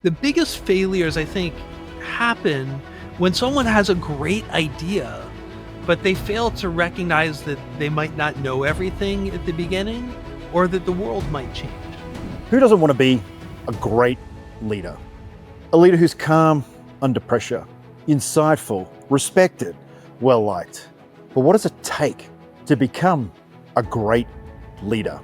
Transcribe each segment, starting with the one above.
The biggest failures, I think, happen when someone has a great idea, but they fail to recognize that they might not know everything at the beginning or that the world might change. Who doesn't want to be a great leader? A leader who's calm under pressure, insightful, respected, well-liked. But what does it take to become a great leader?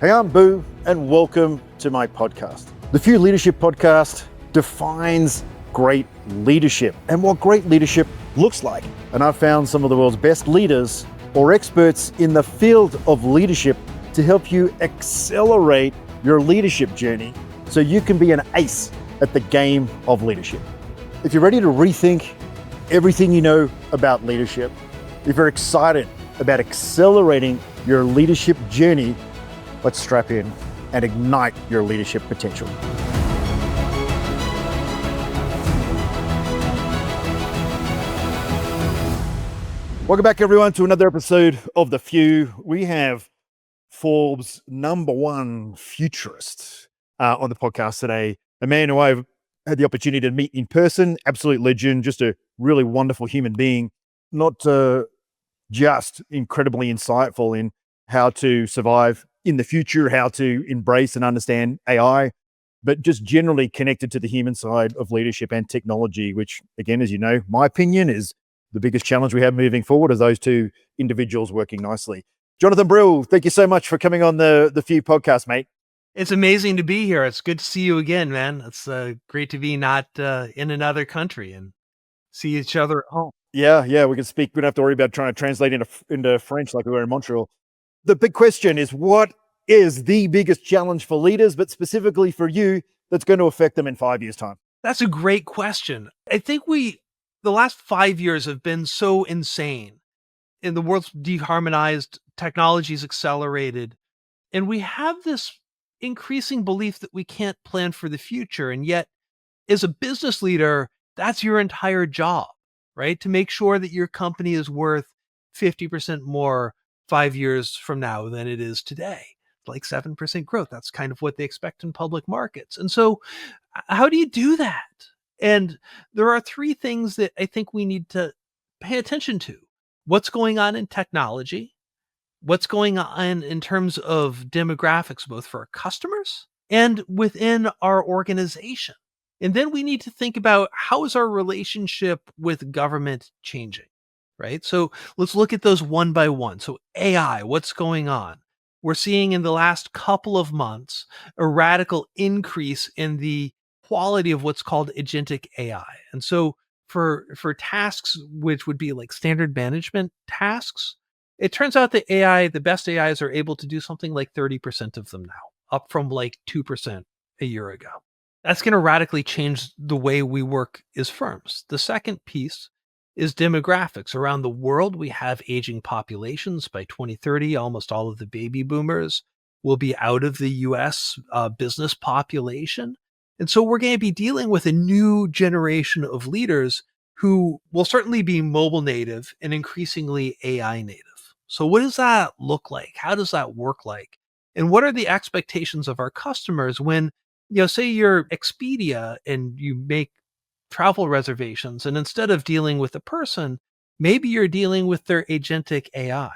Hey, I'm Boo, and welcome to my podcast. The Few Leadership Podcast defines great leadership and what great leadership looks like. And I've found some of the world's best leaders or experts in the field of leadership to help you accelerate your leadership journey so you can be an ace at the game of leadership. If you're ready to rethink everything you know about leadership, if you're excited about accelerating your leadership journey, let's strap in and ignite your leadership potential. Welcome back, everyone, to another episode of The Few. We have Forbes' #1 futurist on the podcast today, a man who I've had the opportunity to meet in person, absolute legend, just a really wonderful human being, not just incredibly insightful in how to survive in the future, how to embrace and understand AI, but just generally connected to the human side of leadership and technology, which, again, as you know, my opinion is the biggest challenge we have moving forward, as those two individuals working nicely. Jonathan Brill, thank you so much for coming on the Few podcast, mate. It's amazing to be here. It's good to see you again, man. It's great to be not in another country and see each other at home. Yeah, we can speak. We don't have to worry about trying to translate into French like we were in Montreal. The big question is, what is the biggest challenge for leaders, but specifically for you, that's going to affect them in 5 years' time? That's a great question. I think the last 5 years have been so insane. And the world's deharmonized, technology's accelerated, and we have this increasing belief that we can't plan for the future. And yet, as a business leader, that's your entire job, right? To make sure that your company is worth 50% more 5 years from now than it is today. Like 7% growth. That's kind of what they expect in public markets. And so how do you do that? And there are three things that I think we need to pay attention to. What's going on in technology? What's going on in terms of demographics, both for our customers and within our organization? And then we need to think about, how is our relationship with government changing, right? So let's look at those one by one. So AI, what's going on? We're seeing in the last couple of months a radical increase in the quality of what's called agentic AI. And so for tasks which would be like standard management tasks, it turns out that the best AIs are able to do something like 30% of them now, up from like 2% a year ago. That's going to radically change the way we work as firms. The second piece is demographics. Around the world, we have aging populations. By 2030, almost all of the baby boomers will be out of the US business population. And so we're going to be dealing with a new generation of leaders who will certainly be mobile native and increasingly AI native. So what does that look like? How does that work like? And what are the expectations of our customers when, say you're Expedia and you make travel reservations, and instead of dealing with a person, maybe you're dealing with their agentic AI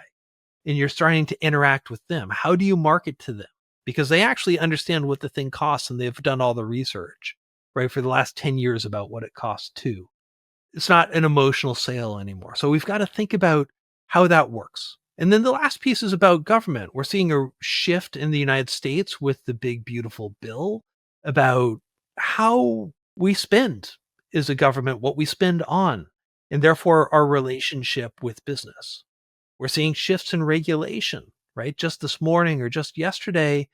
and you're starting to interact with them. How do you market to them? Because they actually understand what the thing costs and they've done all the research, right, for the last 10 years about what it costs too. It's not an emotional sale anymore. So we've got to think about how that works. And then the last piece is about government. We're seeing a shift in the United States with the big, beautiful bill about how we spend as a government, what we spend on, and therefore our relationship with business. We're seeing shifts in regulation, right? Just this morning or just yesterday,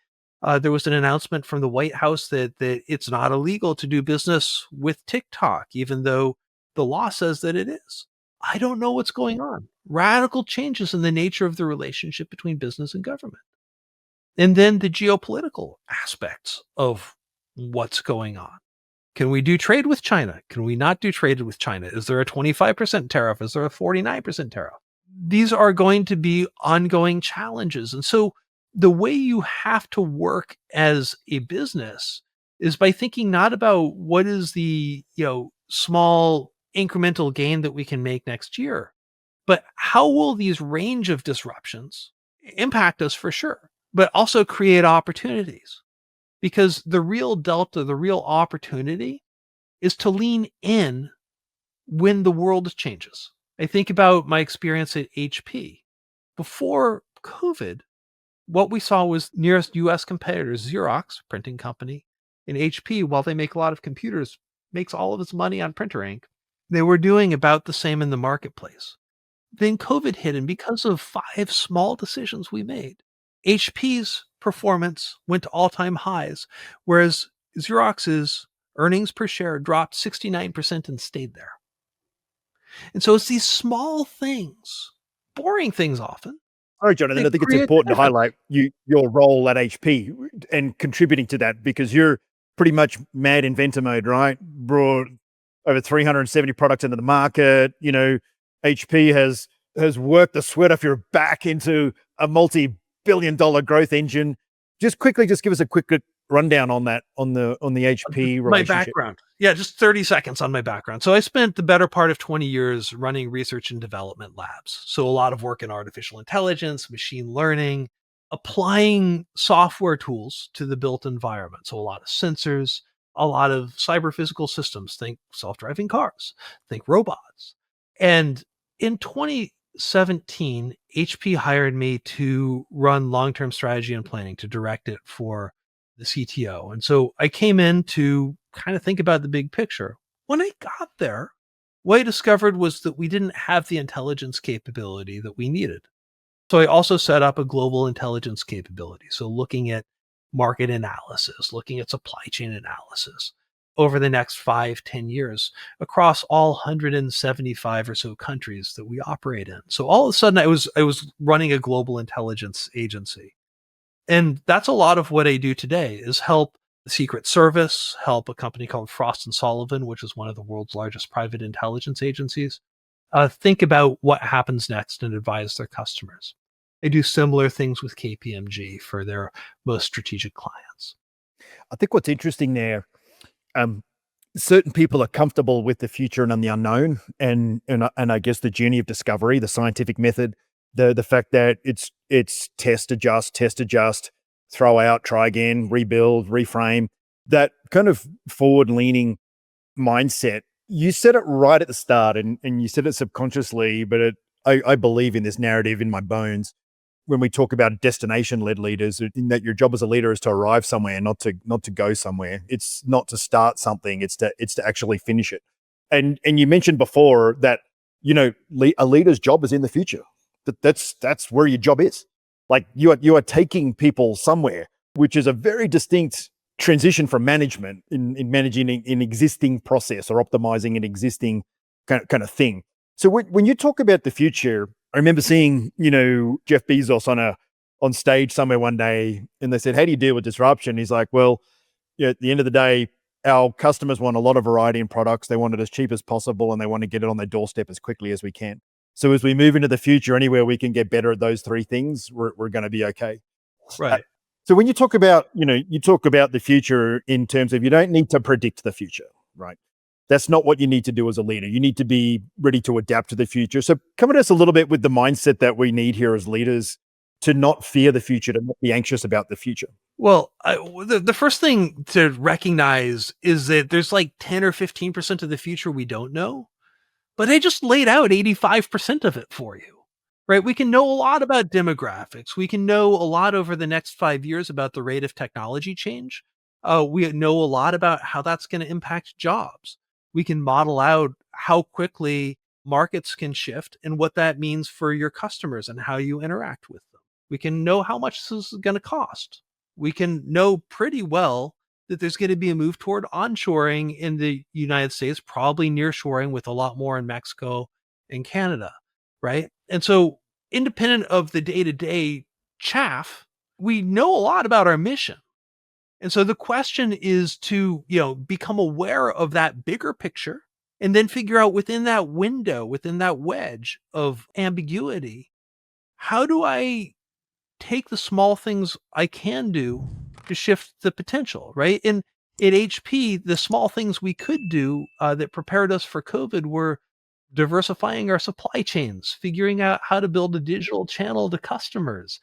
there was an announcement from the White House that it's not illegal to do business with TikTok, even though the law says that it is. I don't know what's going on. Radical changes in the nature of the relationship between business and government. And then the geopolitical aspects of what's going on. Can we do trade with China? Can we not do trade with China? Is there a 25% tariff? Is there a 49% tariff? These are going to be ongoing challenges. And so the way you have to work as a business is by thinking not about what is the, small incremental gain that we can make next year, but how will these range of disruptions impact us for sure, but also create opportunities? Because the real delta, the real opportunity is to lean in when the world changes. I think about my experience at HP. Before COVID, what we saw was nearest US competitors, Xerox, printing company, and HP, while they make a lot of computers, makes all of its money on printer ink. They were doing about the same in the marketplace. Then COVID hit, and because of 5 small decisions we made, HP's performance went to all-time highs, whereas Xerox's earnings per share dropped 69% and stayed there. And so it's these small things, boring things often, All right, Jonathan, that I think it's create important the to difference. highlight your role at HP and contributing to that because you're pretty much mad inventor mode, right? Brought over 370 products into the market. HP has worked the sweat off your back into a multi-billion-dollar growth engine. Just give us a quick rundown on that on the HP My relationship. background. Yeah, just 30 seconds on my background. So I spent the better part of 20 years running research and development labs. So a lot of work in artificial intelligence, machine learning, applying software tools to the built environment. So a lot of sensors, a lot of cyber physical systems, think self-driving cars, think robots. And in 2017, HP hired me to run long-term strategy and planning, to direct it for the CTO. And so I came in to kind of think about the big picture. When I got there, what I discovered was that we didn't have the intelligence capability that we needed. So I also set up a global intelligence capability. So looking at market analysis, looking at supply chain analysis over the next 5, 10 years across all 175 or so countries that we operate in. So all of a sudden I was running a global intelligence agency. And that's a lot of what I do today is help the Secret Service, help a company called Frost and Sullivan, which is one of the world's largest private intelligence agencies, think about what happens next and advise their customers. I do similar things with KPMG for their most strategic clients. I think what's interesting there, um, certain people are comfortable with the future and the unknown, and I guess the journey of discovery, the scientific method, the fact that it's test adjust, throw out, try again, rebuild, reframe, that kind of forward leaning mindset. You said it right at the start, and you said it subconsciously, but I believe in this narrative in my bones when we talk about destination-led leaders, in that your job as a leader is to arrive somewhere, not to go somewhere. It's not to start something; it's to actually finish it. And you mentioned before that a leader's job is in the future. That's where your job is. Like you are taking people somewhere, which is a very distinct transition from management in managing an existing process or optimizing an existing kind of thing. So when you talk about the future, I remember seeing, Jeff Bezos on stage somewhere one day, and they said, "How do you deal with disruption?" He's like, "Well, at the end of the day, our customers want a lot of variety in products. They want it as cheap as possible, and they want to get it on their doorstep as quickly as we can. So as we move into the future, anywhere we can get better at those three things, we're going to be okay." Uh, Right. So when you talk about, you talk about the future in terms of you don't need to predict the future, right? That's not what you need to do as a leader. You need to be ready to adapt to the future. So come at us a little bit with the mindset that we need here as leaders to not fear the future, to not be anxious about the future. Well, the first thing to recognize is that there's like 10 or 15% of the future we don't know, but I just laid out 85% of it for you, right? We can know a lot about demographics. We can know a lot over the next 5 years about the rate of technology change. We know a lot about how that's going to impact jobs. We can model out how quickly markets can shift and what that means for your customers and how you interact with them. We can know how much this is going to cost. We can know pretty well that there's going to be a move toward onshoring in the United States, probably nearshoring with a lot more in Mexico and Canada, right? And so, independent of the day to day chaff, we know a lot about our mission. And so the question is to, become aware of that bigger picture and then figure out within that window, within that wedge of ambiguity, how do I take the small things I can do to shift the potential, right? And At HP, the small things we could do that prepared us for COVID were diversifying our supply chains, figuring out how to build a digital channel to customers.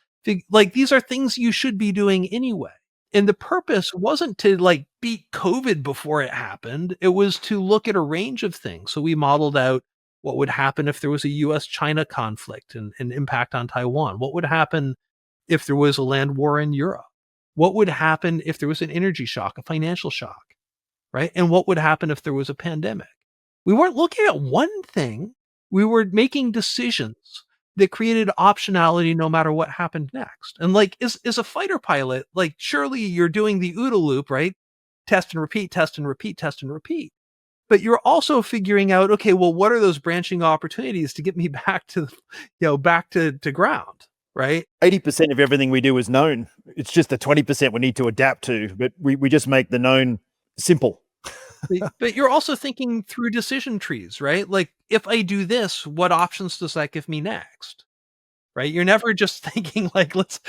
Like these are things you should be doing anyway. And the purpose wasn't to like beat COVID before it happened. It was to look at a range of things. So we modeled out what would happen if there was a US China conflict and impact on Taiwan. What would happen if there was a land war in Europe? What would happen if there was an energy shock, a financial shock, right? And what would happen if there was a pandemic? We weren't looking at one thing. We were making decisions that created optionality no matter what happened next. And like, as a fighter pilot, like surely you're doing the OODA loop, right? Test and repeat, test and repeat, test and repeat. But you're also figuring out, okay, well, what are those branching opportunities to get me back to, back to ground, right? 80% of everything we do is known. It's just the 20% we need to adapt to, but we just make the known simple. But you're also thinking through decision trees, right? Like, if I do this, what options does that give me next? Right? You're never just thinking like, let's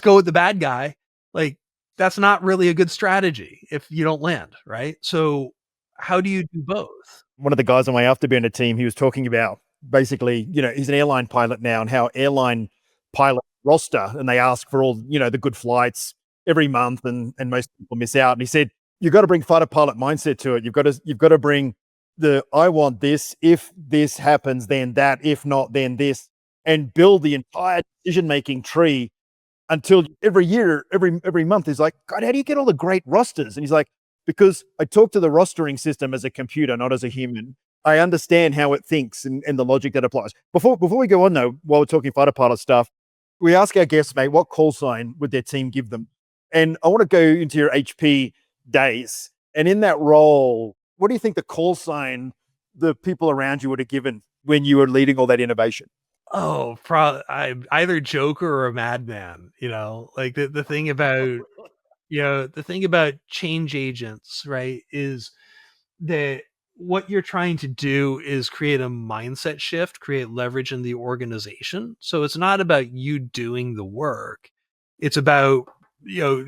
go with the bad guy. Like, that's not really a good strategy if you don't land, right? So how do you do both? One of the guys on my afterburner team, he was talking about basically, he's an airline pilot now and how airline pilot roster, and they ask for all, the good flights every month and most people miss out. And he said, you've got to bring fighter pilot mindset to it. You've got to bring I want this. If this happens, then that. If not, then this, and build the entire decision-making tree until every year, every month is like, God, how do you get all the great rosters? And he's like, because I talk to the rostering system as a computer, not as a human. I understand how it thinks and the logic that applies. Before we go on though, while we're talking fighter pilot stuff, we ask our guests, mate, what call sign would their team give them? And I want to go into your HP days. And in that role, what do you think the call sign the people around you would have given when you were leading all that innovation? Oh, I'm either Joker or a madman, like the thing about, the thing about change agents, right, is that what you're trying to do is create a mindset shift, create leverage in the organization. So it's not about you doing the work. It's about,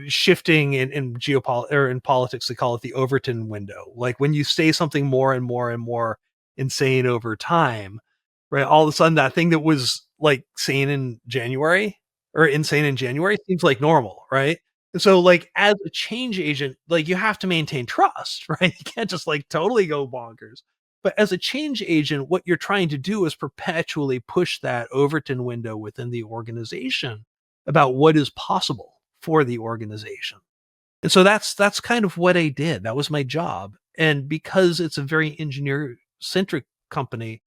shifting in geopolitics or in politics, they call it the Overton window. Like when you say something more and more and more insane over time, right? All of a sudden that thing that was like sane in January or insane in January seems like normal, right? And so like as a change agent, like you have to maintain trust, right? You can't just like totally go bonkers. But as a change agent, what you're trying to do is perpetually push that Overton window within the organization about what is possible for the organization. And so that's kind of what I did. That was my job. And because it's a very engineer centric company,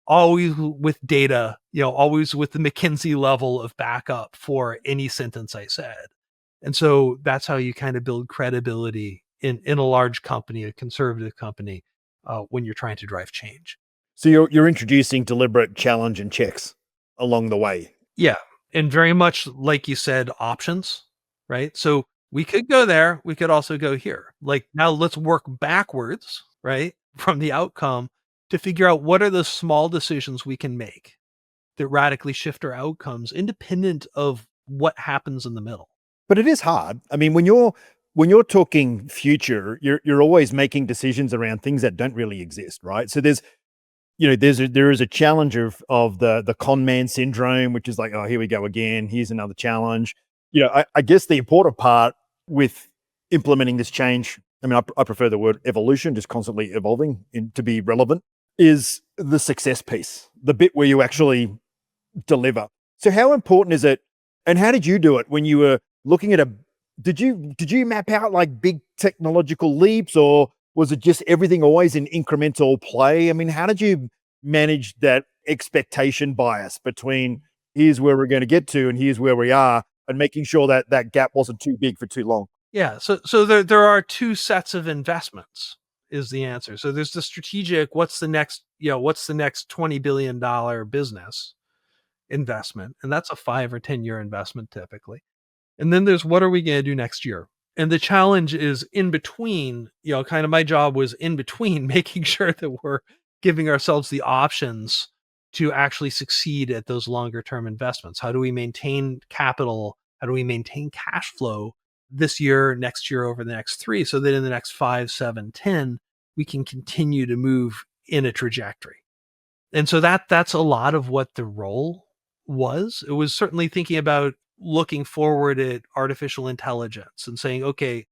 always with data, always with the McKinsey level of backup for any sentence I said. And so that's how you kind of build credibility in a large company, a conservative company, when you're trying to drive change. So you're introducing deliberate challenge and checks along the way. Yeah. And very much like you said, options, right? So we could go there. We could also go here. Like now let's work backwards, right? From the outcome to figure out what are the small decisions we can make that radically shift our outcomes independent of what happens in the middle. But it is hard. I mean, when you're talking future, you're always making decisions around things that don't really exist, right? So there is a challenge of the con man syndrome, which is like, oh, here we go again. Here's another challenge. I guess the important part with implementing this change, I mean, I prefer the word evolution, just constantly evolving to be relevant, is the success piece, the bit where you actually deliver. So how important is it, and how did you do it when you were looking at did you map out like big technological leaps, or was it just everything always in incremental play? I mean, how did you manage that expectation bias between here's where we're going to get to and here's where we are, and making sure that that gap wasn't too big for too long? Yeah. So there are two sets of investments is the answer. So there's the strategic, what's the next $20 billion business investment? And that's a 5 or 10 year investment typically. And then there's what are we going to do next year? And the challenge is in between, kind of my job was in between making sure that we're giving ourselves the options to actually succeed at those longer term investments. How do we maintain capital? How do we maintain cash flow this year, next year, over the next 3, so that in the next 5, 7, 10, we can continue to move in a trajectory. And so that's a lot of what the role was. It was certainly thinking about looking forward at artificial intelligence and saying, okay,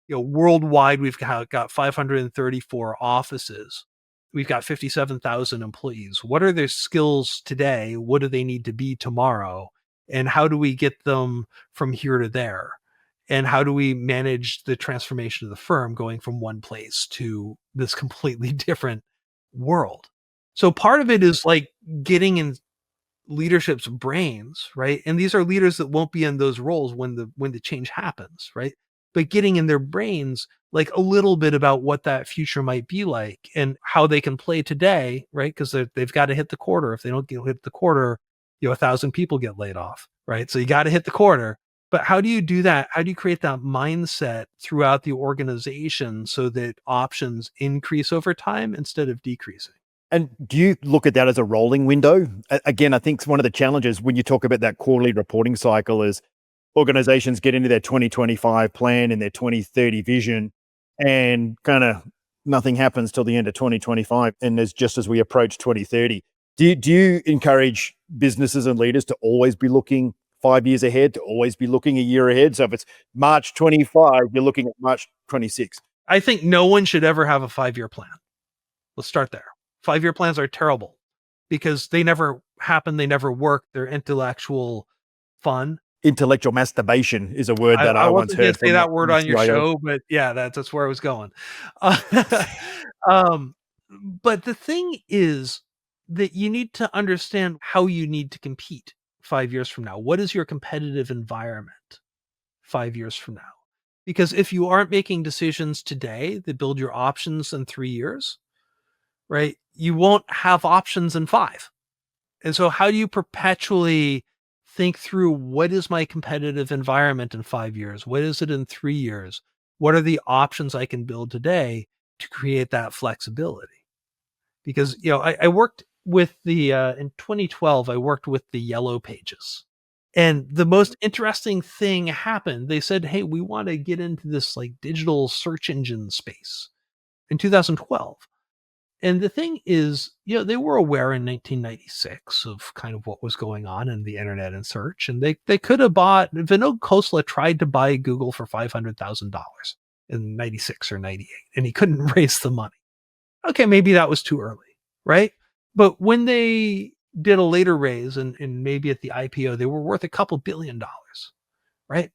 worldwide, we've got 534 offices. We've got 57,000 employees. What are their skills today? What do they need to be tomorrow? And how do we get them from here to there? And how do we manage the transformation of the firm going from one place to this completely different world? So part of it is like getting in leadership's brains, right? And these are leaders that won't be in those roles when the change happens, right? But getting in their brains like a little bit about what that future might be like and how they can play today, right? Because they've got to hit the quarter. If they don't hit the quarter, 1,000 people get laid off, right? So you got to hit the quarter. But how do you do that? How do you create that mindset throughout the organization so that options increase over time instead of decreasing? And do you look at that as a rolling window? Again, I think one of the challenges when you talk about that quarterly reporting cycle is organizations get into their 2025 plan and their 2030 vision, and kind of nothing happens till the end of 2025. And as just as we approach 2030, do you encourage businesses and leaders to always be looking 5 years ahead, to always be looking a year ahead? So if it's March 25, you're looking at March 26. I think no one should ever have a 5-year plan. Let's start there. 5-year plans are terrible because they never happen. They never work. They're intellectual fun. Intellectual masturbation is a word that I once heard. I wasn't going to say that word on your show, but yeah, that's where I was going. But the thing is that you need to understand how you need to compete 5 years from now. What is your competitive environment 5 years from now? Because if you aren't making decisions today that build your options in 3 years, right, you won't have options in 5. And so how do you perpetually think through what is my competitive environment in 5 years? What is it in 3 years? What are the options I can build today to create that flexibility? Because, I worked with in 2012, I worked with the Yellow Pages. And the most interesting thing happened. They said, hey, we want to get into this like digital search engine space in 2012. And the thing is, they were aware in 1996 of kind of what was going on in the internet and search. And they could have bought, Vinod Khosla tried to buy Google for $500,000 in 96 or 98, and he couldn't raise the money. Okay, maybe that was too early, right? But when they did a later raise and maybe at the IPO, they were worth a couple $2 billion, right?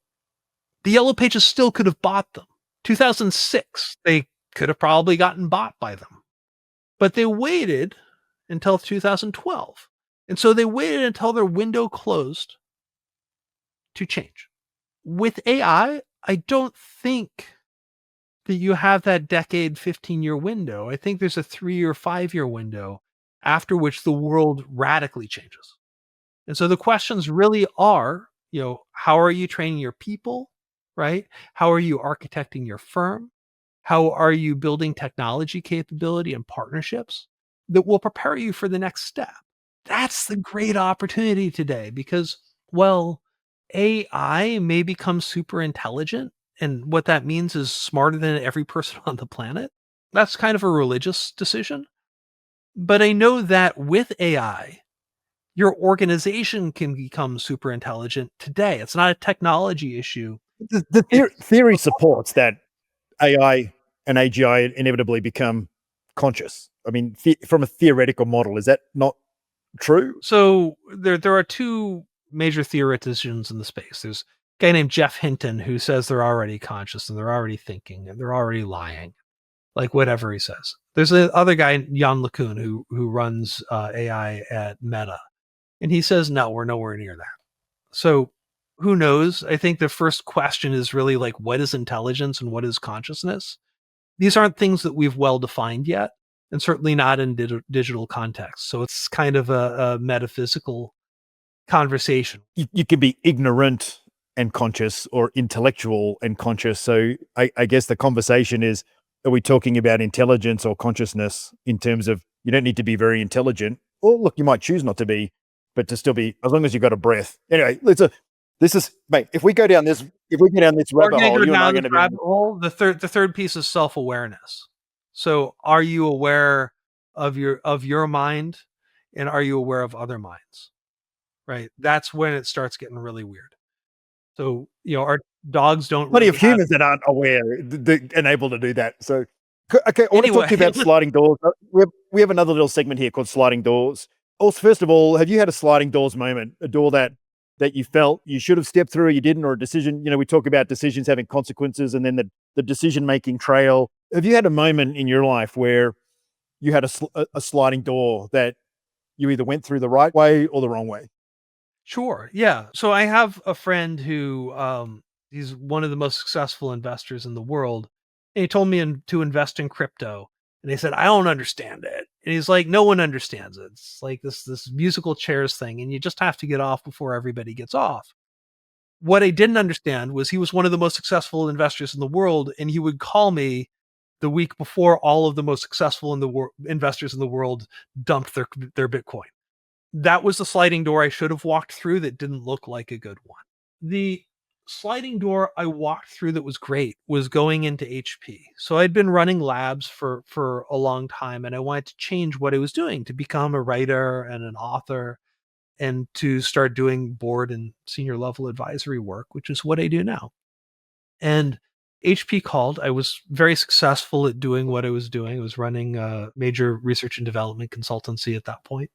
The Yellow Pages still could have bought them. 2006, they could have probably gotten bought by them. But they waited until 2012. And so they waited until their window closed to change. With AI, I don't think that you have that decade, 15-year window. I think there's a 3 or 5-year window after which the world radically changes. And so the questions really are, how are you training your people, right? How are you architecting your firm? How are you building technology capability and partnerships that will prepare you for the next step? That's the great opportunity today because, well, AI may become super intelligent. And what that means is smarter than every person on the planet. That's kind of a religious decision. But I know that with AI, your organization can become super intelligent today. It's not a technology issue. The theory supports that AI and AGI inevitably become conscious. I mean, from a theoretical model, is that not true? So there are two major theoreticians in the space. There's a guy named Jeff Hinton who says they're already conscious and they're already thinking and they're already lying, like whatever he says. There's another guy, Jan LeCun, who runs AI at Meta, and he says, no, we're nowhere near that. So who knows? I think the first question is really like, what is intelligence and what is consciousness? These aren't things that we've well defined yet, and certainly not in digital context. So it's kind of a metaphysical conversation. You can be ignorant and conscious or intellectual and conscious. So I guess the conversation is, are we talking about intelligence or consciousness in terms of you don't need to be very intelligent, or look, you might choose not to be, but to still be, as long as you've got a breath. Anyway, This is, mate, if we go down this We're rabbit going to hole, go you and I are down going this to be, rabbit hole. The third piece is self-awareness. So are you aware of your mind, and are you aware of other minds? Right? That's when it starts getting really weird. So, our dogs don't plenty of really have humans that aren't aware and able to do that. So, okay, I want to talk anyway. to you about sliding doors. We have another little segment here called sliding doors. Also, first of all, have you had a sliding doors moment, a door that you felt you should have stepped through, you didn't, or a decision? We talk about decisions having consequences, and then the decision making trail. Have you had a moment in your life where you had a sliding door that you either went through the right way or the wrong way? Sure. Yeah. So I have a friend who he's one of the most successful investors in the world. And he told me to invest in crypto. And he said, I don't understand it. And he's like, no one understands it. It's like this musical chairs thing, and you just have to get off before everybody gets off. What I didn't understand was he was one of the most successful investors in the world, and he would call me the week before all of the most successful investors in the world dumped their Bitcoin. That was the sliding door I should have walked through that didn't look like a good one. The sliding door I walked through that was great was going into HP. So I'd been running labs for a long time, and I wanted to change what I was doing to become a writer and an author, and to start doing board and senior level advisory work, which is what I do now. And HP called. I was very successful at doing what I was doing. I was running a major research and development consultancy at that point.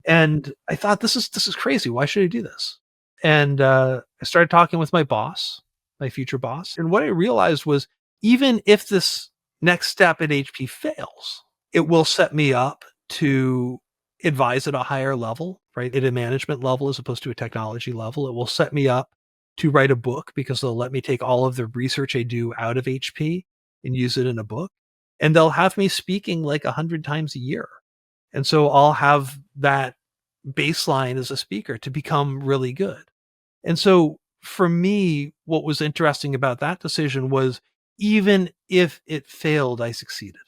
And I thought, this is crazy. Why should I do this? And I started talking with my boss, my future boss. And what I realized was, even if this next step at HP fails, it will set me up to advise at a higher level, right? At a management level as opposed to a technology level. It will set me up to write a book, because they'll let me take all of the research I do out of HP and use it in a book. And they'll have me speaking like 100 times a year. And so I'll have that baseline as a speaker to become really good. And so for me, what was interesting about that decision was, even if it failed, I succeeded.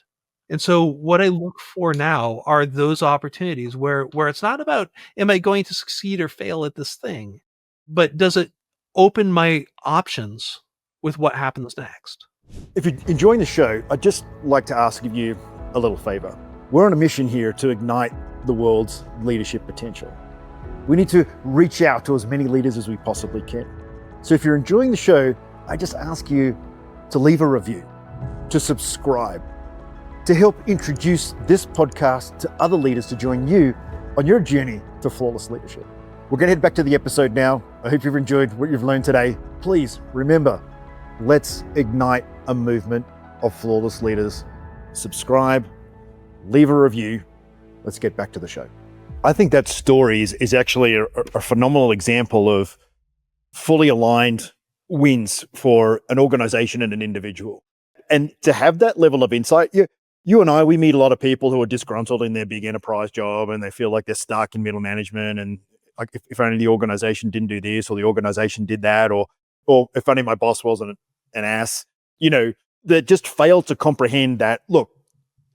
And so what I look for now are those opportunities where it's not about, am I going to succeed or fail at this thing, but does it open my options with what happens next? If you're enjoying the show, I'd just like to ask of you a little favor. We're on a mission here to ignite the world's leadership potential. We need to reach out to as many leaders as we possibly can. So if you're enjoying the show, I just ask you to leave a review, to subscribe, to help introduce this podcast to other leaders to join you on your journey to flawless leadership. We're going to head back to the episode now. I hope you've enjoyed what you've learned today. Please remember, let's ignite a movement of flawless leaders. Subscribe, leave a review. Let's get back to the show. I think that story is actually a phenomenal example of fully aligned wins for an organization and an individual. And to have that level of insight, you and I, we meet a lot of people who are disgruntled in their big enterprise job, and they feel like they're stuck in middle management. And like, if only the organization didn't do this, or the organization did that, or if only my boss wasn't an ass, that just fail to comprehend that, look,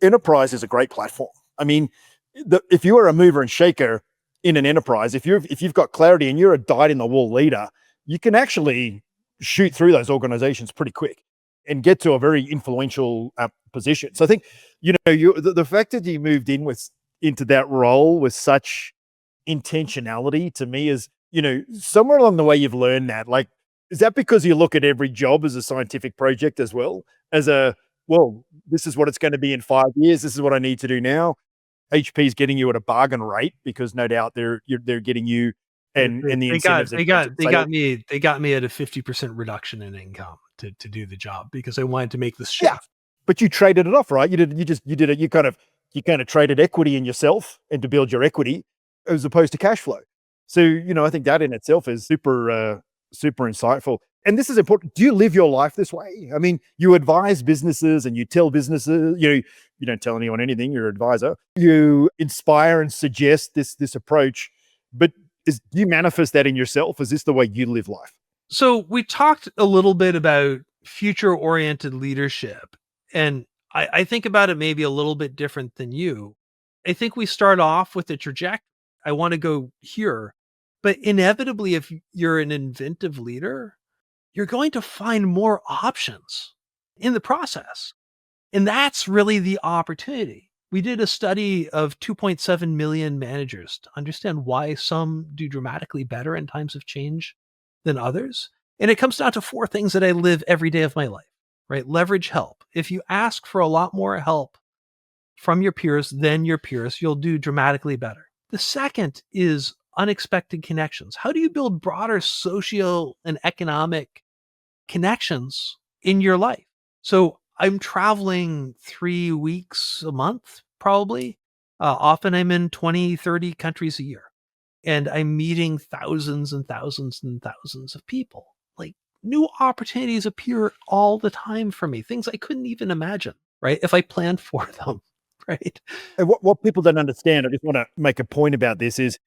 enterprise is a great platform. I mean, if you are a mover and shaker in an enterprise, if you've got clarity and you're a dyed-in-the-wool leader, you can actually shoot through those organizations pretty quick and get to a very influential position. So I think, the fact that you moved into that role with such intentionality, to me, is, somewhere along the way you've learned that. Like, is that because you look at every job as a scientific project as well as well, this is what it's going to be in 5 years. This is what I need to do now. HP is getting you at a bargain rate, because no doubt they're getting you and the incentives. They got me at a 50% reduction in income to do the job, because I wanted to make this shift. Yeah, but you traded it off, right? You did it. You kind of traded equity in yourself and to build your equity, as opposed to cash flow. So, I think that in itself is super insightful. And this is important. Do you live your life this way? I mean, you advise businesses and you tell businesses, you don't tell anyone anything, you're an advisor. You inspire and suggest this approach, but do you manifest that in yourself? Is this the way you live life? So we talked a little bit about future-oriented leadership, and I think about it maybe a little bit different than you. I think we start off with the trajectory. I want to go here, But inevitably, if you're an inventive leader, you're going to find more options in the process. And that's really the opportunity. We did a study of 2.7 million managers to understand why some do dramatically better in times of change than others. And it comes down to four things that I live every day of my life, right? Leverage help. If you ask for a lot more help from your peers than your peers, you'll do dramatically better. The second is unexpected connections. How do you build broader social and economic connections in your life? So I'm traveling 3 weeks a month, probably. Often I'm in 20, 30 countries a year, and I'm meeting thousands and thousands and thousands of people. Like, new opportunities appear all the time for me, things I couldn't even imagine, right? If I planned for them, right? And what people don't understand, I just want to make a point about this is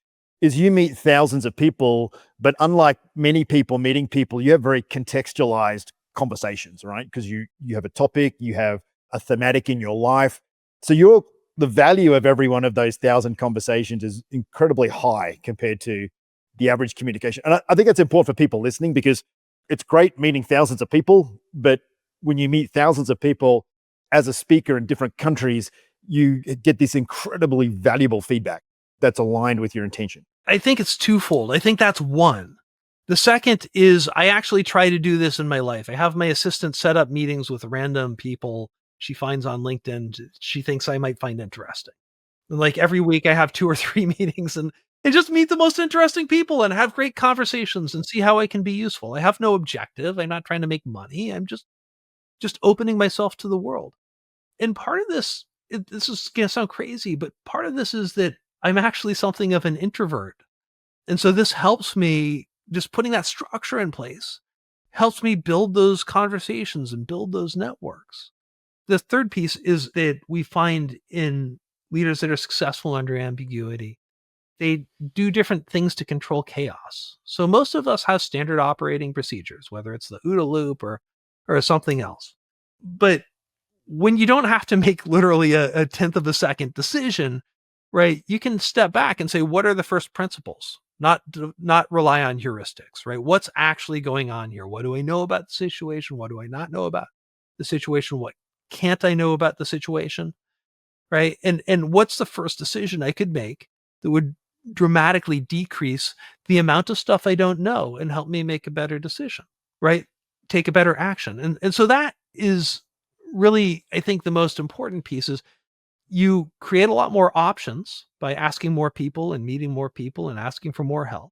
you meet thousands of people, but unlike many people meeting people, you have very contextualized conversations, right? Because you have a topic, you have a thematic in your life. So the value of every one of those 1,000 conversations is incredibly high compared to the average communication. And I think it's important for people listening because it's great meeting thousands of people, but when you meet thousands of people as a speaker in different countries, you get this incredibly valuable feedback that's aligned with your intention. I think it's twofold. I think that's one. The second is I actually try to do this in my life. I have my assistant set up meetings with random people she finds on LinkedIn she thinks I might find interesting. And like every week I have 2 or 3 meetings and just meet the most interesting people and have great conversations and see how I can be useful. I have no objective. I'm not trying to make money. I'm just opening myself to the world. And part of this, this is going to sound crazy, but part of this is that I'm actually something of an introvert. And so this helps me, just putting that structure in place helps me build those conversations and build those networks. The third piece is that we find in leaders that are successful under ambiguity, they do different things to control chaos. So most of us have standard operating procedures, whether it's the OODA loop or something else. But when you don't have to make literally a tenth of a second decision, right? You can step back and say, what are the first principles? Not rely on heuristics, right? What's actually going on here? What do I know about the situation? What do I not know about the situation? What can't I know about the situation? Right? And what's the first decision I could make that would dramatically decrease the amount of stuff I don't know and help me make a better decision, right? Take a better action. And so that is really, I think, the most important piece is you create a lot more options by asking more people and meeting more people and asking for more help.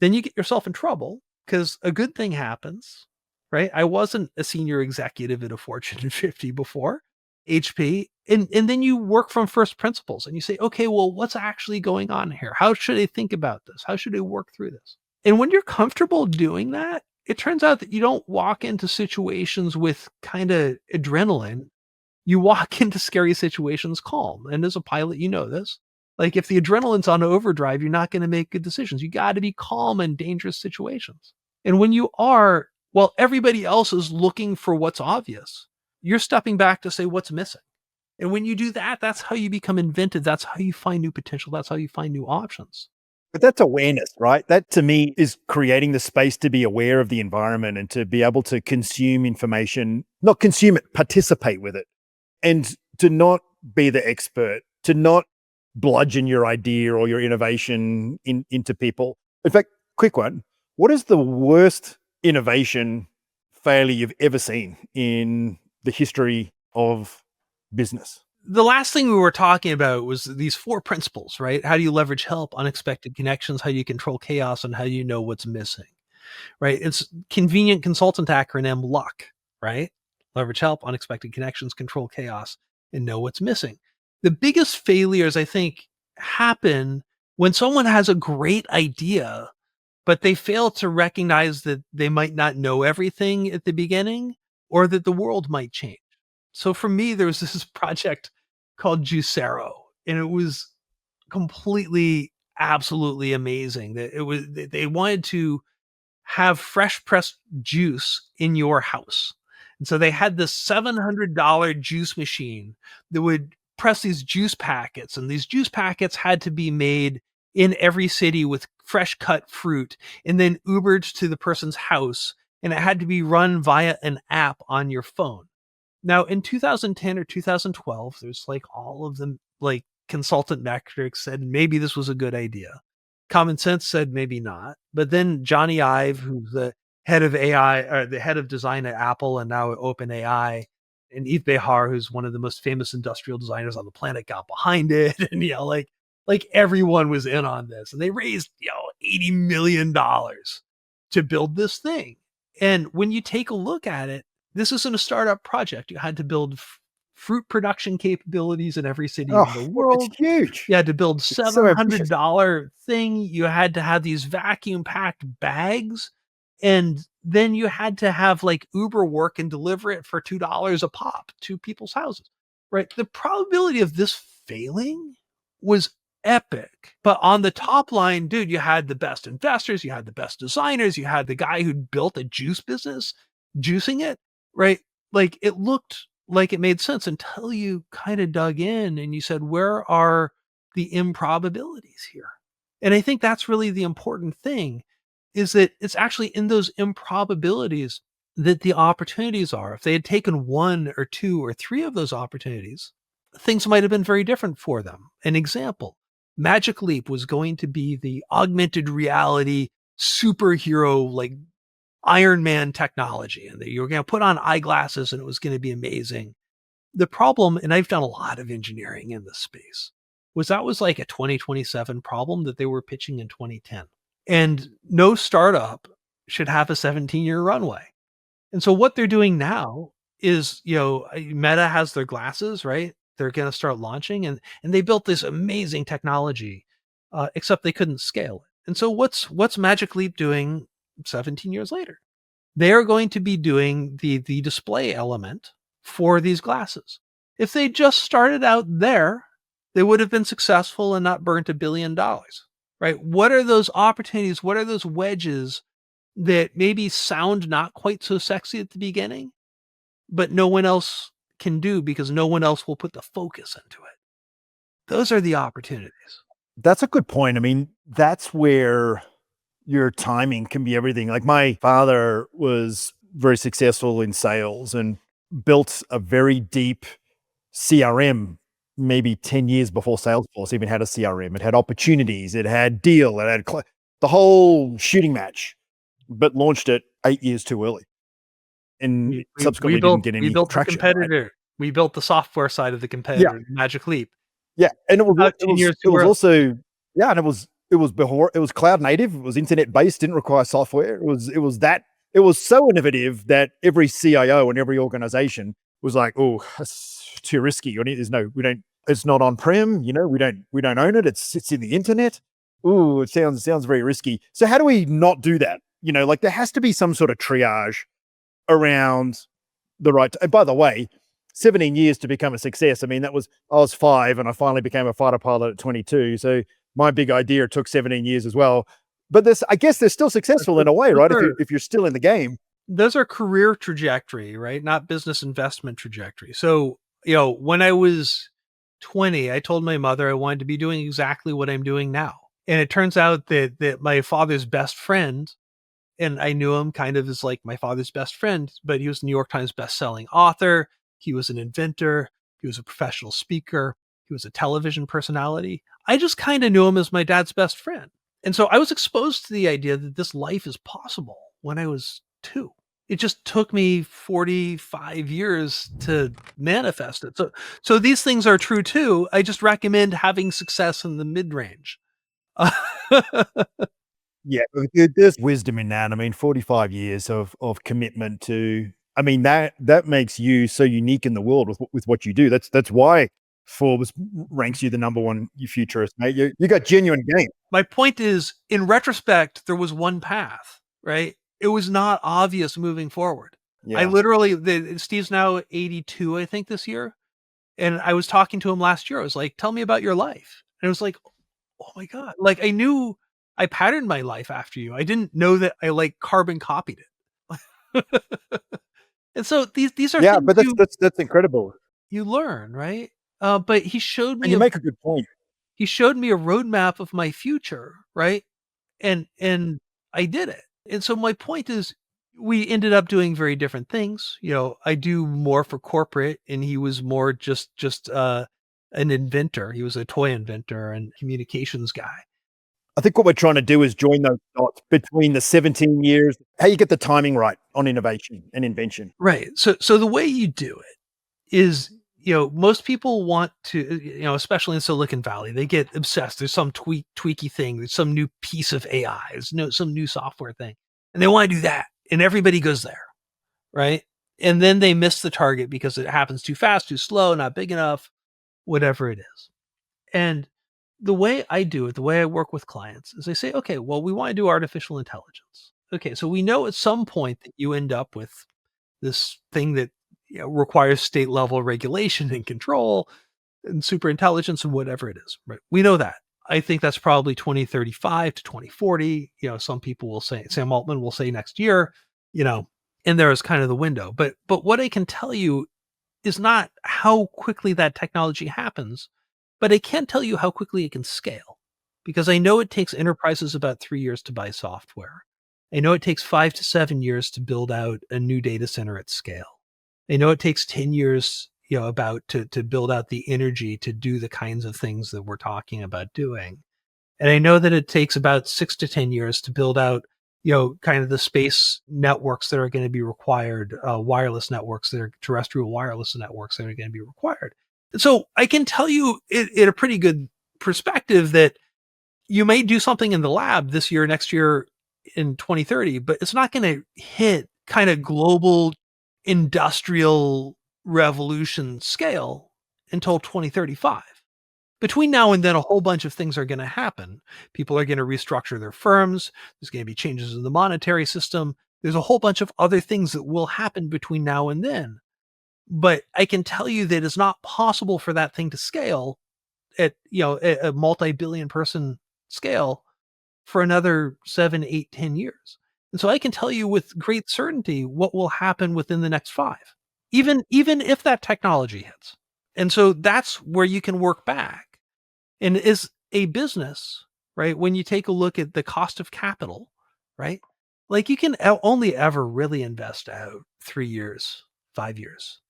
Then you get yourself in trouble because a good thing happens, right? I wasn't a senior executive at a Fortune 50 before, HP. And then you work from first principles and you say, okay, well, what's actually going on here? How should I think about this? How should I work through this? And when you're comfortable doing that, it turns out that you don't walk into situations with kind of adrenaline. You walk into scary situations calm. And as a pilot, you know this. Like if the adrenaline's on overdrive, you're not going to make good decisions. You got to be calm in dangerous situations. And when you are, well, everybody else is looking for what's obvious. You're stepping back to say what's missing. And when you do that, that's how you become inventive. That's how you find new potential. That's how you find new options. But that's awareness, right? That to me is creating the space to be aware of the environment and to be able to consume information, not consume it, participate with it. And to not be the expert, to not bludgeon your idea or your innovation into people. In fact, quick one, what is the worst innovation failure you've ever seen in the history of business? The last thing we were talking about was these 4 principles, right? How do you leverage help, unexpected connections? How do you control chaos? And how do you know what's missing, right? It's convenient consultant acronym LUCK, right? Leverage help, unexpected connections, control chaos, and know what's missing. The biggest failures, I think, happen when someone has a great idea, but they fail to recognize that they might not know everything at the beginning or that the world might change. So for me, there was this project called Juicero, and it was completely, absolutely amazing. That it was they wanted to have fresh pressed juice in your house. And so they had this $700 juice machine that would press these juice packets, and these juice packets had to be made in every city with fresh cut fruit and then Ubered to the person's house, and it had to be run via an app on your phone. Now, in 2010 or 2012, there's like all of them, like consultant metrics said maybe this was a good idea. Common sense said maybe not. But then Johnny Ive, who's the head of AI or the head of design at Apple and now at OpenAI, and Yves Behar, who's one of the most famous industrial designers on the planet, got behind it. And like everyone was in on this. And they raised, $80 million to build this thing. And when you take a look at it, this isn't a startup project. You had to build fruit production capabilities in every city in the Oh, it's world. huge. You had to build It's so ambitious. $700 thing. You had to have these vacuum packed bags. And then you had to have like Uber work and deliver it for $2 a pop to people's houses, right? The probability of this failing was epic. But on the top line, dude, you had the best investors, you had the best designers, you had the guy who built a juice business, juicing it, right? Like it looked like it made sense until you kind of dug in and you said, where are the improbabilities here? And I think that's really the important thing, is that it's actually in those improbabilities that the opportunities are. If they had taken one or two or three of those opportunities, things might have been very different for them. An example, Magic Leap was going to be the augmented reality superhero, like Iron Man technology, and that you were going to put on eyeglasses and it was going to be amazing. The problem, and I've done a lot of engineering in this space, was that was like a 2027 problem that they were pitching in 2010. And no startup should have a 17-year runway. And so what they're doing now is, Meta has their glasses, right? They're going to start launching, and they built this amazing technology, except they couldn't scale it. And so what's Magic Leap doing 17 years later? They are going to be doing the display element for these glasses. If they just started out there, they would have been successful and not burnt $1 billion, right? What are those opportunities? What are those wedges that maybe sound not quite so sexy at the beginning, but no one else can do because no one else will put the focus into it? Those are the opportunities. That's a good point. I mean, that's where your timing can be everything. Like my father was very successful in sales and built a very deep CRM maybe 10 years before Salesforce even had a CRM. It had opportunities, it had deal, it had the whole shooting match, but launched it 8 years too early. And subsequently didn't get any traction. The competitor. Right? We built the software side of the competitor, Magic Leap. Yeah. And it was also, and it was cloud native. It was internet based, didn't require software. It was so innovative that every CIO and every organization was like, oh, that's too risky. It's not on-prem, we don't own it. It sits in the internet. Ooh, it sounds very risky. So how do we not do that? Like there has to be some sort of triage around the right. And by the way, 17 years to become a success. I mean, I was 5 and I finally became a fighter pilot at 22. So my big idea took 17 years as well. But I guess they're still successful in a way, right? If you're still in the game. Those are career trajectory, right? Not business investment trajectory. So, when I was 20, I told my mother I wanted to be doing exactly what I'm doing now. And it turns out that my father's best friend, and I knew him kind of as like my father's best friend, but he was a New York Times bestselling author. He was an inventor. He was a professional speaker. He was a television personality. I just kind of knew him as my dad's best friend. And so I was exposed to the idea that this life is possible when I was 2. It just took me 45 years to manifest it. So these things are true too. I just recommend having success in the mid-range. Yeah, there's wisdom in that. I mean, 45 years of commitment to, I mean, that makes you so unique in the world with what you do. That's why Forbes ranks you the number one futurist, mate. You got genuine game. My point is, in retrospect, there was one path, right? It was not obvious moving forward. Yeah. I literally, Steve's now 82, I think, this year. And I was talking to him last year. I was like, tell me about your life. And it was like, oh my God. Like I knew I patterned my life after you. I didn't know that I like carbon copied it. And so these are things but that's incredible. You learn, right? But he showed me, and you make a good point. He showed me a roadmap of my future, right? and I did it. And so my point is we ended up doing very different things. I do more for corporate and he was more just an inventor. He was a toy inventor and communications guy. I think what we're trying to do is join those dots between the 17 years, how you get the timing right on innovation and invention. Right. So the way you do it is, most people want to, especially in Silicon Valley, they get obsessed. There's some tweaky thing. There's some new piece of AI. There's some new software thing, and they want to do that, and everybody goes there, right? And then they miss the target because it happens too fast, too slow, not big enough, whatever it is. And the way I do it, the way I work with clients is I say, okay, well, we want to do artificial intelligence. Okay, so we know at some point that you end up with this thing that requires state level regulation and control and super intelligence and whatever it is, right? We know that. I think that's probably 2035 to 2040. Some people will say, Sam Altman will say next year, and there is kind of the window. But what I can tell you is not how quickly that technology happens, but I can tell you how quickly it can scale, because I know it takes enterprises about 3 years to buy software. I know it takes 5 to 7 years to build out a new data center at scale. I know it takes 10 years, about to build out the energy to do the kinds of things that we're talking about doing. And I know that it takes about 6 to 10 years to build out, kind of the space networks that are going to be required, wireless networks that are terrestrial wireless networks that are going to be required. And so I can tell you in a pretty good perspective that you may do something in the lab this year, next year, in 2030, but it's not going to hit kind of global industrial revolution scale until 2035. Between now and then, a whole bunch of things are going to happen. People are going to restructure their firms. There's going to be changes in the monetary system. There's a whole bunch of other things that will happen between now and then. But I can tell you that it's not possible for that thing to scale at, a multi-billion person scale for another 7, 8, 10 years. And so I can tell you with great certainty what will happen within the next 5, even if that technology hits. And so that's where you can work back. And as a business, right, when you take a look at the cost of capital, right, like you can only ever really invest out 3 years, 5 years,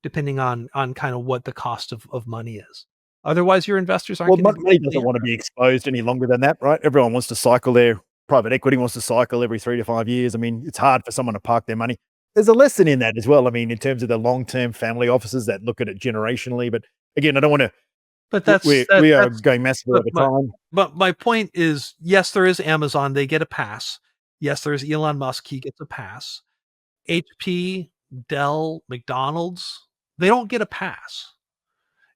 depending on kind of what the cost of money is. Otherwise, your investors aren't Well, going to money doesn't want to be exposed any longer than that, right? Everyone wants to cycle their private equity wants to cycle every 3 to 5 years. I mean, it's hard for someone to park their money. There's a lesson in that as well. I mean, in terms of the long-term family offices that look at it generationally. But again, I don't want to. But We are that's going massively but over time. but my point is, yes, there is Amazon, they get a pass. Yes, there's Elon Musk, he gets a pass. HP, Dell, McDonald's, they don't get a pass.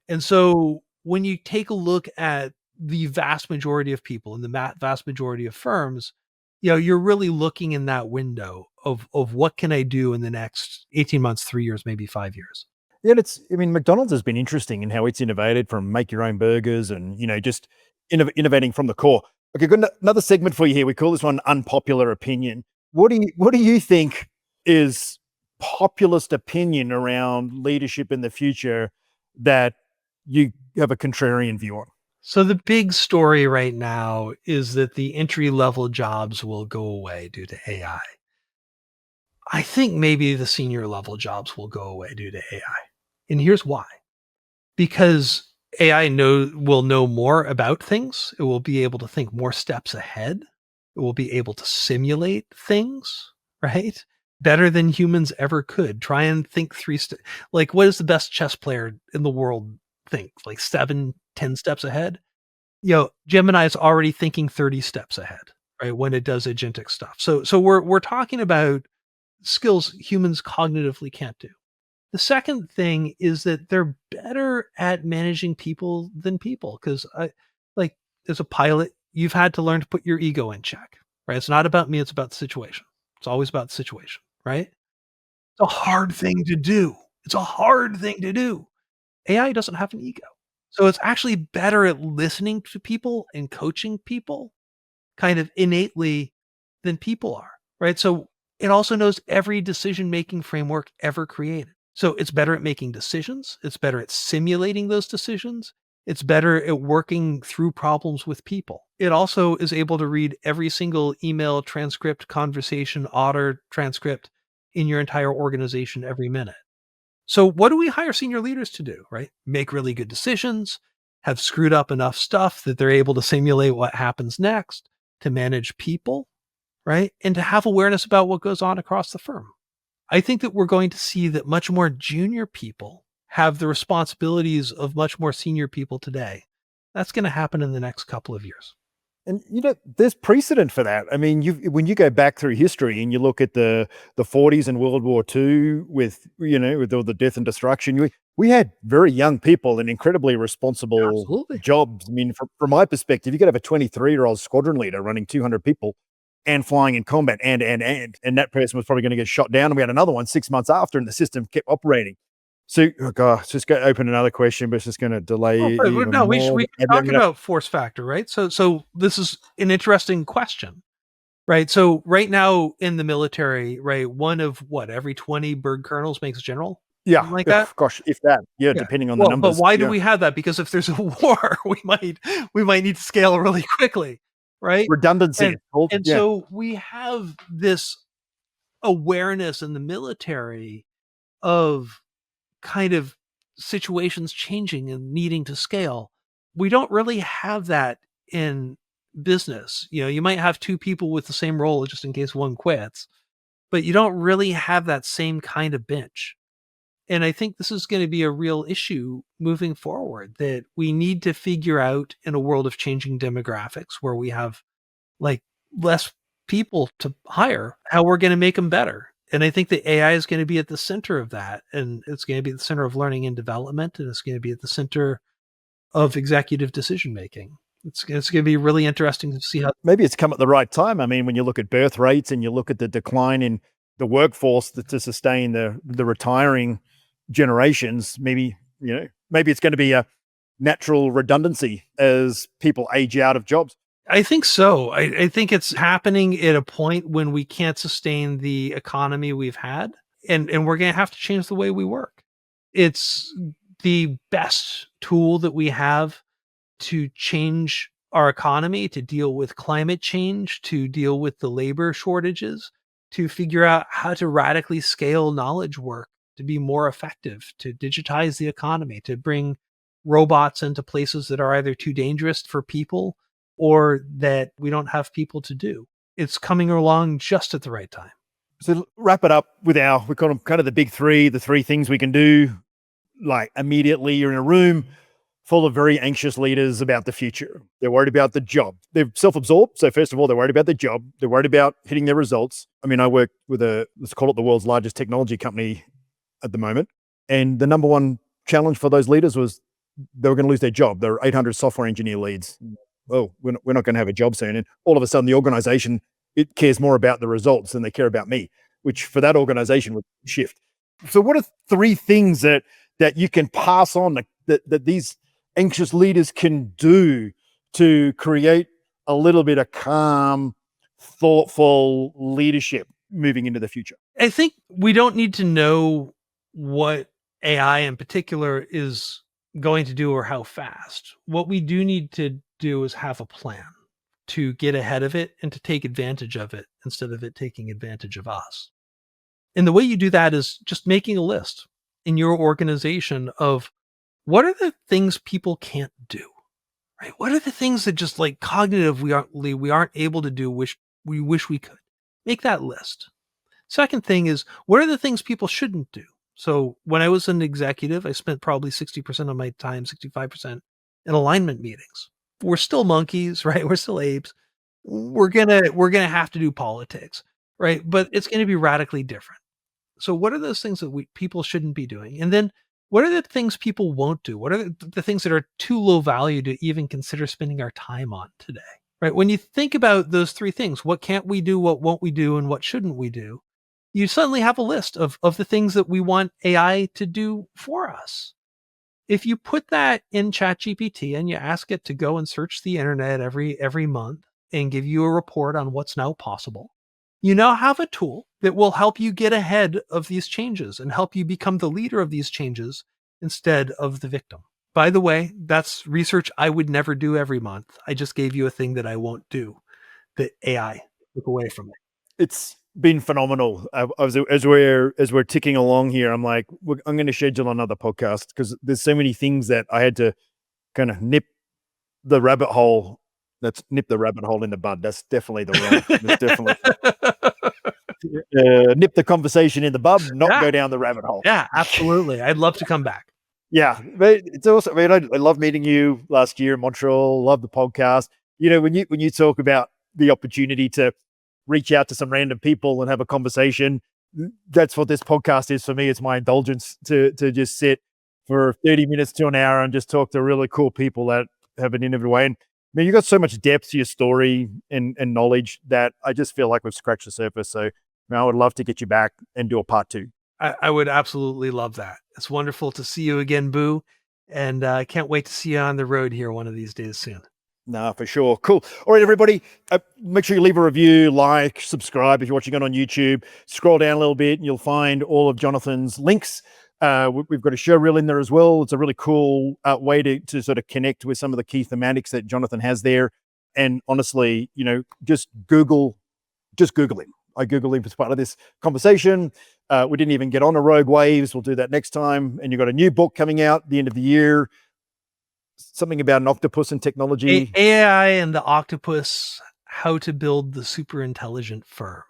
And so when you take a look at the vast majority of people and the vast majority of firms, you're really looking in that window of what can I do in the next 18 months, 3 years, maybe 5 years. Yeah, I mean, McDonald's has been interesting in how it's innovated from make your own burgers and, just innovating from the core. Okay, got another segment for you here. We call this one unpopular opinion. What do you think is populist opinion around leadership in the future that you have a contrarian view on? So the big story right now is that the entry level jobs will go away due to AI. I think maybe the senior level jobs will go away due to AI. And here's why. Because AI will know more about things. It will be able to think more steps ahead. It will be able to simulate things, right? Better than humans ever could. Try and think like what does the best chess player in the world think? Like 7, 10 steps ahead? Gemini is already thinking 30 steps ahead, right? When it does agentic stuff. So we're talking about skills humans cognitively can't do. The second thing is that they're better at managing people than people. Cause as a pilot, you've had to learn to put your ego in check, right? It's not about me. It's about the situation. It's always about the situation, right? It's a hard thing to do. It's a hard thing to do. AI doesn't have an ego. So it's actually better at listening to people and coaching people kind of innately than people are, right? So it also knows every decision-making framework ever created. So it's better at making decisions. It's better at simulating those decisions. It's better at working through problems with people. It also is able to read every single email, transcript, conversation, otter transcript in your entire organization every minute. So what do we hire senior leaders to do, right? Make really good decisions, have screwed up enough stuff that they're able to simulate what happens next, to manage people, right? And to have awareness about what goes on across the firm. I think that we're going to see that much more junior people have the responsibilities of much more senior people today. That's going to happen in the next couple of years. And there's precedent for that. I mean, when you go back through history and you look at the 40s and World War II with with all the death and destruction, we had very young people in incredibly responsible Absolutely. jobs. I mean, from my perspective, you could have a 23-year-old squadron leader running 200 people and flying in combat, and that person was probably going to get shot down. And we had another one 6 months after, and the system kept operating. So, oh God, it's just going to open another question, but it's just going to delay Well, but even no, more. we can talk about force factor, right? So this is an interesting question, right? So right now in the military, right, one of what, every 20 bird colonels makes a general? Yeah, Something like that? gosh, if that, yeah, Yeah. depending on the Well, but numbers, why do yeah. we have that? Because if there's a war, we might need to scale really quickly, right? Redundancy, And it's called, and yeah. so we have this awareness in the military of kind of situations changing and needing to scale. We don't really have that in business. You might have two people with the same role just in case one quits, but you don't really have that same kind of bench. And I think this is going to be a real issue moving forward, that we need to figure out in a world of changing demographics where we have like less people to hire, how we're going to make them better. And I think that AI is going to be at the center of that. And it's going to be at the center of learning and development. And it's going to be at the center of executive decision making. It's going to be really interesting to see how. Maybe it's come at the right time. I mean, when you look at birth rates and you look at the decline in the workforce to sustain the retiring generations, maybe it's going to be a natural redundancy as people age out of jobs. I think so. I think it's happening at a point when we can't sustain the economy we've had, and we're going to have to change the way we work. It's the best tool that we have to change our economy, to deal with climate change, to deal with the labor shortages, to figure out how to radically scale knowledge work, to be more effective, to digitize the economy, to bring robots into places that are either too dangerous for people or that we don't have people to do. It's coming along just at the right time. So wrap it up with we call them kind of the big three, the three things we can do. Like immediately you're in a room full of very anxious leaders about the future. They're worried about the job. They're self-absorbed. So first of all, they're worried about the job. They're worried about hitting their results. I mean, I work with let's call it the world's largest technology company at the moment. And the number one challenge for those leaders was they were going to lose their job. There are 800 software engineer leads. Oh, we're not going to have a job soon. And all of a sudden the organization, it cares more about the results than they care about me, which for that organization would shift. So what are three things that you can pass on that these anxious leaders can do to create a little bit of calm, thoughtful leadership moving into the future? I think we don't need to know what AI in particular is going to do or how fast. What we do need to do is have a plan to get ahead of it and to take advantage of it instead of it taking advantage of us. And the way you do that is just making a list in your organization of what are the things people can't do, right? What are the things that just like cognitively we aren't able to do, which we wish we could? Make that list. Second thing is, what are the things people shouldn't do? So when I was an executive, I spent probably 60% of my time, 65% in alignment meetings. We're still monkeys, right? We're still apes. We're gonna have to do politics, right? But it's gonna be radically different. So what are those things that people shouldn't be doing? And then what are the things people won't do? What are the things that are too low value to even consider spending our time on today? Right? When you think about those three things, what can't we do, what won't we do, and what shouldn't we do? You suddenly have a list of the things that we want AI to do for us. If you put that in ChatGPT and you ask it to go and search the internet every month and give you a report on what's now possible, you now have a tool that will help you get ahead of these changes and help you become the leader of these changes instead of the victim. By the way, that's research I would never do every month. I just gave you a thing that I won't do that AI took away from me. It's been phenomenal. As we're ticking along here, I'm like, I'm going to schedule another podcast because there's so many things that I had to kind of nip the rabbit hole. Let's nip the rabbit hole in the bud. That's definitely the wrong. That's definitely nip the conversation in the bud, not go down the rabbit hole. Yeah, absolutely. I'd love to come back. Yeah, but it's also. I mean, I love meeting you last year in Montreal. Love the podcast. You know, when you talk about the opportunity to reach out to some random people and have a conversation, that's what this podcast is for me. It's my indulgence to just sit for 30 minutes to an hour and just talk to really cool people that have an innovative way. And I mean, you've got so much depth to your story and knowledge that I just feel like we've scratched the surface. So I would love to get you back and do a part 2. I would absolutely love that. It's wonderful to see you again, Boo. And I can't wait to see you on the road here one of these days soon. No, for sure. Cool. All right, everybody, make sure you leave a review, like, subscribe if you're watching it on YouTube. Scroll down a little bit and you'll find all of Jonathan's links. We've got a show reel in there as well. It's a really cool way to sort of connect with some of the key thematics that Jonathan has there. And honestly, you know, just Google him. I Googled him as part of this conversation. We didn't even get on a Rogue Waves. We'll do that next time. And you've got a new book coming out at the end of the year. Something about an octopus and technology. AI and the octopus, how to build the super intelligent firm.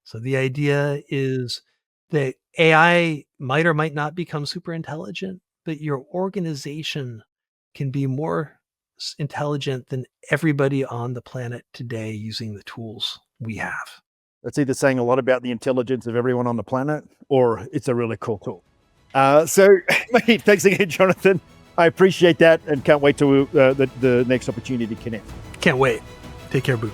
So the idea is that AI might or might not become super intelligent, but your organization can be more intelligent than everybody on the planet today using the tools we have. That's either saying a lot about the intelligence of everyone on the planet, or it's a really cool tool. So, mate, thanks again, Jonathan. I appreciate that and can't wait to the next opportunity to connect. Can't wait. Take care, Boo.